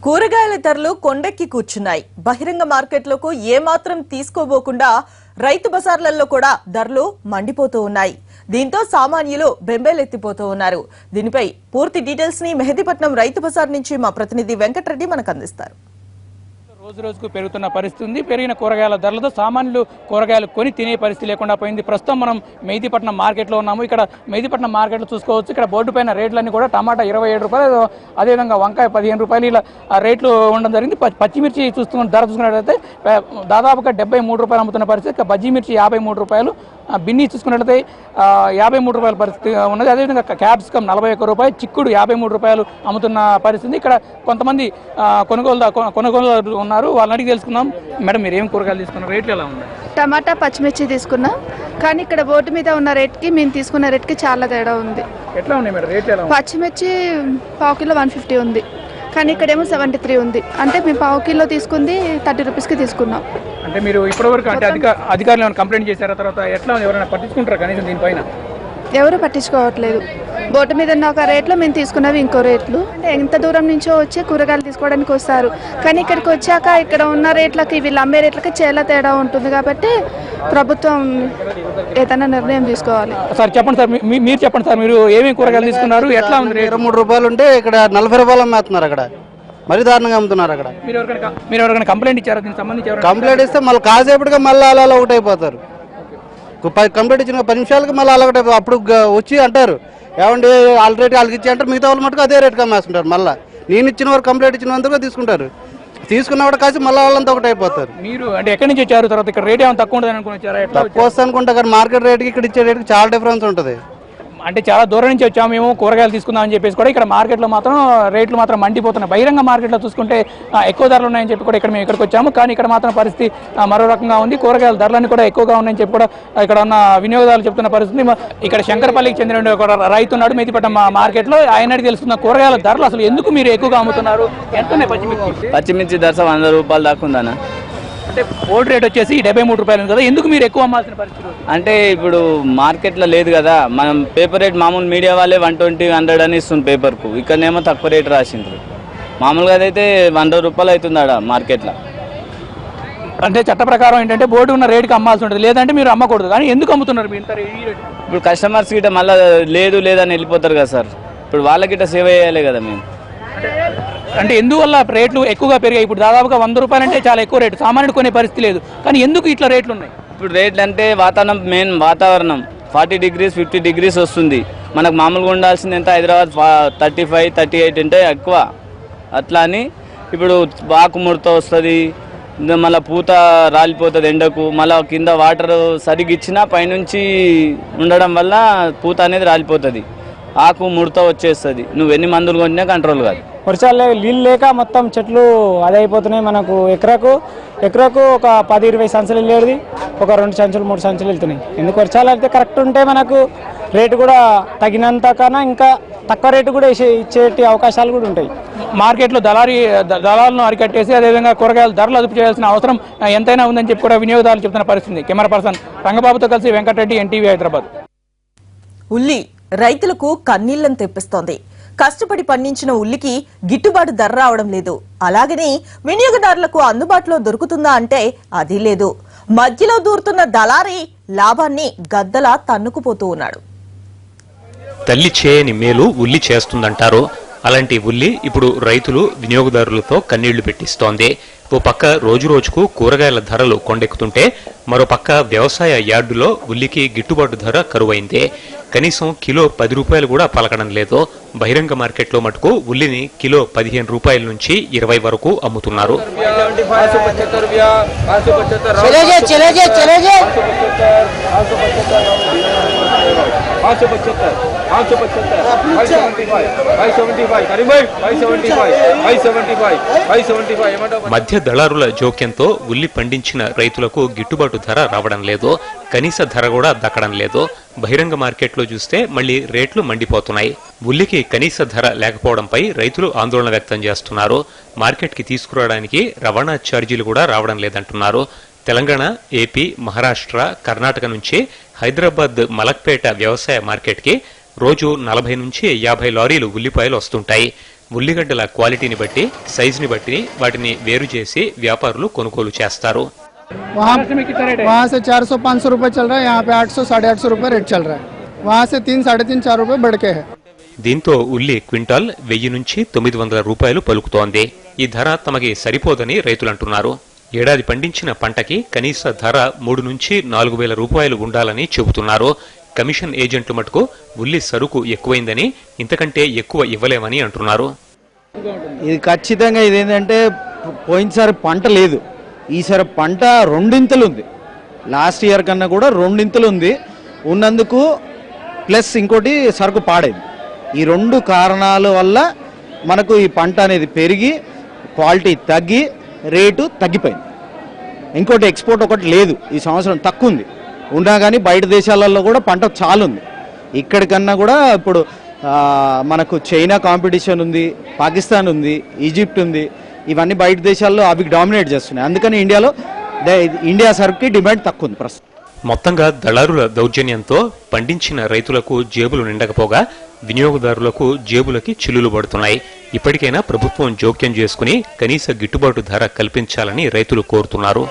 కూరగాయల ధరలు కొండెక్కి కూర్చున్నాయి. బహిరంగ మార్కెట్లకు ఏమాత్రం తీసుకోబోకుండా రైతు బజార్లలో కూడా ధరలు మండిపోతూ ఉన్నాయి. దీంతో సామాన్యులు బెంబేలెత్తిపోతూ ఉన్నారు. దీనిపై పూర్తి డీటెయిల్స్ ని మెహదీపట్నం రైతు బజార్ నుంచి మా ప్రతినిధి వెంకటరెడ్డి మనకు అందిస్తారు. రోజు రోజుకు పెరుగుతున్న పరిస్థితి ఉంది. పెరిగిన కూరగాయల ధరలతో సామాన్యులు కూరగాయలు కొని తినే పరిస్థితి లేకుండా పోయింది. ప్రస్తుతం మనం మెహదీపట్నం మార్కెట్లో ఉన్నాము. ఇక్కడ మెహదీపట్నం మార్కెట్లో చూసుకోవచ్చు. ఇక్కడ బోర్డు పైన రేట్లన్నీ కూడా టమాటా 27 రూపాయలు, అదేవిధంగా వంకాయ 15 రూపాయలు ఇలా రేట్లు ఉండడం జరిగింది. పచ్చిమిర్చి ధర చూసుకున్నట్లయితే దాదాపుగా 73 రూపాయలు అమ్ముతున్న పరిస్థితి. బజ్జీ మిర్చి 53 రూపాయలు, బిన్ని చూసుకున్నట్లయితే 53 రూపాయల పరిస్థితి ఉన్నది. అదేవిధంగా క్యాప్సికమ్ 41 రూపాయలు, చిక్కుడు 53 రూపాయలు అమ్ముతున్న పరిస్థితి. ఇక్కడ కొంతమంది కొనుగోలు ఉన్నారు. వాళ్ళని అడిగి తెలుసుకుందాం. మేడం, మీరు ఏం కూరగాయలు తీసుకున్నారు? రేట్లు ఎలా ఉన్నాయి? టమాటా, పచ్చిమిర్చి తీసుకున్నాం. కానీ ఇక్కడ బోర్డు మీద ఉన్న రేట్కి మేము తీసుకున్న రేట్కి చాలా తేడా ఉంది. ఎట్లా ఉన్నాయి మేడం రేట్లు? ఎలా? పచ్చిమిర్చి పావు కిలో 150 ఉంది, కానీ ఇక్కడేమో 73 ఉంది. అంటే మేము పావు కిలో తీసుకుంది 30 రూపీస్కి తీసుకున్నాం. అంటే మీరు ఇప్పటివరకు అంటే అధికారులు ఏమైనా కంప్లైంట్ చేశారా? తర్వాత ఎట్లా ఎవరైనా పట్టించుకుంటారా కనీసం దీనిపైన? ఎవరు పట్టించుకోవట్లేదు. బోర్డు మీద ఉన్న ఒక రేట్లో మేము తీసుకున్నవి ఇంకో రేట్లు. అంటే ఎంత దూరం నుంచో వచ్చి కూరగాయలు తీసుకోవడానికి వస్తారు, కానీ ఇక్కడికి వచ్చాక ఇక్కడ ఉన్న రేట్లకి వీళ్ళు అమ్మే రేట్లకి చాలా తేడా ఉంటుంది. కాబట్టి ప్రభుత్వం ఏదైనా నిర్ణయం తీసుకోవాలి. సార్ చెప్పండి సార్, మీరు చెప్పండి సార్, మీరు ఏమేమి కూరగాయలు తీసుకున్నారు? ఎట్లా ఉంది? 23 రూపాయలు ఉంటే ఇక్కడ 40 రూపాయలు అమ్మేస్తున్నారు. అక్కడ మరీ దారుణంగా అమ్ముతున్నారు. అక్కడ మీరు ఎవరికైనా కంప్లైంట్ ఇచ్చారా? దీనికి సంబంధించి కంప్లైంట్ ఇస్తే మళ్ళీ కాసేపటిగా మళ్ళీ అలా ఒకటి అయిపోతారు. కంప్లైంట్ ఇచ్చిన 10 నిమిషాలకి మళ్ళీ అలా ఒకటి అప్పుడు వచ్చి అంటారు, ఏమంటే ఆల్రెడీ వాళ్ళకి ఇచ్చి అంటారు, మిగతా వాళ్ళు మటుకు అదే రేట్గా అమ్మేస్తుంటారు. మళ్ళీ నేను ఇచ్చిన వారు కంప్లైంట్ ఇచ్చినందుకు తీసుకుంటారు. తీసుకున్న కూడా కాసి మళ్ళీ వాళ్ళంతా ఒకటి అయిపోతారు. మీరు అంటే ఎక్కడి నుంచి వచ్చారు? తర్వాత ఇక్కడ రేట్ ఏమైనా తక్కువ ఉంటుంది అనుకుని తక్కువ వస్తుంది అనుకుంటా, కానీ మార్కెట్ రేట్కి ఇక్కడ ఇచ్చే రేట్కి చాలా డిఫరెన్స్ ఉంటుంది. అంటే చాలా దూరం నుంచి వచ్చాము మేము కూరగాయలు తీసుకుందామని చెప్పేసి కూడా ఇక్కడ మార్కెట్లో మాత్రం రేట్లు మాత్రం మండిపోతున్నాయి. బహిరంగ మార్కెట్లో చూసుకుంటే ఎక్కువ ధరలు ఉన్నాయని చెప్పి కూడా మేము ఇక్కడికి వచ్చాము, కానీ ఇక్కడ మాత్రం పరిస్థితి మరో రకంగా ఉంది. కూరగాయల ధరలన్నీ కూడా ఎక్కువగా ఉన్నాయని చెప్పి కూడా ఇక్కడ ఉన్న వినియోగదారులు చెప్తున్న పరిస్థితి. ఇక్కడ శంకరపల్లికి చెందిన ఒక రైతు ఉన్నాడు మెహదీపట్నం మార్కెట్లో. ఆయన తెలుస్తున్న కూరగాయల ధరలు అసలు ఎందుకు మీరు ఎక్కువగా అమ్ముతున్నారు? ఎంత పచ్చిమిర్చి ధర 100 రూపాయలు దాకా ఉందన్న. అంటే బోర్డు రేట్ వచ్చేసి 73 రూపాయలు కదా, ఎందుకు మీరు ఎక్కువ అమ్మాల్సిన పరిస్థితి? అంటే ఇప్పుడు మార్కెట్లో లేదు కదా, మనం పేపర్ రేట్ మామూలు మీడియా వాళ్ళే 120, 100 అని ఇస్తుంది పేపర్కు. ఇక్కడనేమో తక్కువ రేట్ రాసిండ్రు. మామూలుగా అయితే 100 రూపాయలు అవుతుంది ఆడ మార్కెట్లో. అంటే చట్ట ప్రకారం ఏంటంటే బోర్డు ఉన్న రేటుకి అమ్మాల్సి ఉంటుంది, లేదంటే మీరు అమ్మకూడదు. కానీ ఎందుకు అమ్ముతున్నారు మీరు? ఇప్పుడు కస్టమర్స్ గిట్ట మళ్ళీ లేదని వెళ్ళిపోతారు కదా సార్. ఇప్పుడు వాళ్ళకి గిట్ట సేవ చేయాలి కదా మేము. అంటే ఎందువల్ల రేట్లు ఎక్కువగా పెరిగాయి? ఇప్పుడు దాదాపుగా 100 రూపాయలు అంటే చాలా ఎక్కువ రేటు, సామాన్యుడు కొనే పరిస్థితి లేదు. కానీ ఎందుకు ఇట్లా రేట్లు ఉన్నాయి? ఇప్పుడు రేట్లు అంటే వాతావరణం 40 degrees 50 degrees వస్తుంది. మనకు మామూలుగా ఉండాల్సింది ఎంత? హైదరాబాద్ 35, 38 అంటే ఎక్కువ. అట్లా అని ఇప్పుడు ఆకు ముడత వస్తుంది, మళ్ళీ పూత రాలిపోతుంది ఎండకు. మళ్ళీ కింద వాటర్ సరిగ్గా ఇచ్చినా పైనుంచి ఉండడం వల్ల పూత అనేది రాలిపోతుంది, ఆకు ముడత వచ్చేస్తుంది. నువ్వు ఎన్ని మందులు కొట్టినా కంట్రోల్ కాదు. వర్షాలు నీళ్ళు లేక మొత్తం చెట్లు అదే అయిపోతున్నాయి. మనకు ఎకరాకు ఒక 10-20 సంచులు వెళ్ళేది, ఒక 2 సంచులు 3 సంచులు వెళ్తున్నాయి. ఎందుకు? వర్షాలు అయితే కరెక్ట్ ఉంటే మనకు రేటు కూడా తగినంత కన్నా ఇంకా తక్కువ రేటు కూడా ఇచ్చేటి అవకాశాలు కూడా ఉంటాయి. మార్కెట్లో దళాలను అరికట్టేసి అదేవిధంగా కూరగాయల ధరలు అదుపు చేయాల్సిన అవసరం ఎంతైనా ఉందని చెప్పి కూడా వినియోగదారులు చెప్తున్న పరిస్థితి. కెమెరా పర్సన్ రంగబాబుతో కలిసి వెంకటరెడ్డి, ఎన్టీవీ, హైదరాబాద్. ఉల్లి రైతులకు కన్నీళ్లను తెప్పిస్తోంది. కష్టపడి పండించిన ఉల్లికి గిట్టుబాటు ధర రావడం లేదు. అలాగని వినియోగదారులకు అందుబాటులో దొరుకుతుందా అంటే అది లేదు. మధ్యలో దూరుతున్న దళారీ లాభాన్ని గద్దలా తన్నుకుపోతూ ఉన్నాడు. తల్లి చేయని మేలు ఉల్లి చేస్తుందంటారు. అలాంటి ఉల్లి ఇప్పుడు రైతులు వినియోగదారులతో కన్నీళ్లు పెట్టిస్తోంది. ఓ పక్క రోజురోజుకు కూరగాయల ధరలు కొండెక్కుతుంటే మరో పక్క వ్యవసాయ యార్డులో ఉల్లికి గిట్టుబాటు ధర కరువైంది. కనీసం కిలో 10 రూపాయలు కూడా పలకడం లేదు. బహిరంగ మార్కెట్లో మటుకు ఉల్లిని కిలో 15 రూపాయల నుంచి 20 వరకు అమ్ముతున్నారు. మధ్య దళారుల జోక్యంతో ఉల్లి పండించిన రైతులకు గిట్టుబాటు ధర రావడం లేదు, కనీస ధర కూడా దక్కడం లేదు. బహిరంగ మార్కెట్లో చూస్తే మళ్లీ రేట్లు మండిపోతున్నాయి. ఉల్లికి కనీస ధర లేకపోవడంపై రైతులు ఆందోళన వ్యక్తం చేస్తున్నారు. మార్కెట్కి తీసుకురావడానికి రవాణా ఛార్జీలు కూడా రావడం లేదంటున్నారు. తెలంగాణ, ఏపీ, మహారాష్ట్ర, కర్ణాటక నుంచి హైదరాబాద్ మలక్పేట వ్యవసాయ మార్కెట్కి రోజు 40 నుంచి 50 లారీలు ఉల్లిపాయలు వస్తుంటాయి. ఉల్లిగడ్డల క్వాలిటీని బట్టి సైజుని బట్టి వాటిని వేరు చేసి వ్యాపారులు కొనుగోలు చేస్తారు. वहाँ से 400-500 रुपये चल रहा है, यहाँ पे 800-850 रुपये रेट चल रहा है. वहाँ से 3, 3.5, 4 रुपये बढ़ के है. దీంతో ఉల్లి క్వింటాల్ 1000 నుంచి 900 రూపాయలు పలుకుతోంది. ఈ ధర తమకి సరిపోదని రైతులంటున్నారు. ఏడాది పండించిన పంటకి కనీస ధర 3 నుంచి 4000 రూపాయలు ఉండాలని చెబుతున్నారు. కమిషన్ ఏజెంట్లు మటుకు ఉల్లి సరుకు ఎక్కువైందని, ఇంతకంటే ఎక్కువ ఇవ్వలేమని అంటున్నారు. ఇది ఖచ్చితంగా ఇదేంటంటే పోయినసారి పంట లేదు, ఈసారి పంట రెండింతలు ఉంది. లాస్ట్ ఇయర్ కన్నా కూడా రెండింతలు ఉంది ఉన్నందుకు, ప్లస్ ఇంకోటి సరుకు పాడైంది. ఈ 2 కారణాల వల్ల మనకు ఈ పంట అనేది పెరిగి క్వాలిటీ తగ్గి రేటు తగ్గిపోయింది. ఇంకోటి ఎక్స్పోర్ట్ ఒకటి లేదు, ఈ సంవత్సరం తక్కువ ఉంది. ఉన్నా కానీ బయట దేశాలలో కూడా పంట చాలా ఉంది. ఇక్కడికన్నా కూడా ఇప్పుడు మనకు చైనా కాంపిటీషన్ ఉంది, పాకిస్తాన్ ఉంది, ఈజిప్ట్ ఉంది. ఇవన్నీ బయట దేశాల్లో అవి డామినేట్ చేస్తున్నాయి. అందుకని ఇండియా సరుకుకి డిమాండ్ తక్కువ ఉంది ప్రస్తుతం. మొత్తంగా దళారుల దౌర్జన్యంతో పండించిన రైతులకు జేబులు నిండకపోగా వినియోగదారులకు జేబులకి చిల్లులు పడుతున్నాయి. ఇప్పటికైనా ప్రభుత్వం జోక్యం చేసుకుని కనీస గిట్టుబాటు ధర కల్పించాలని రైతులు కోరుతున్నారు.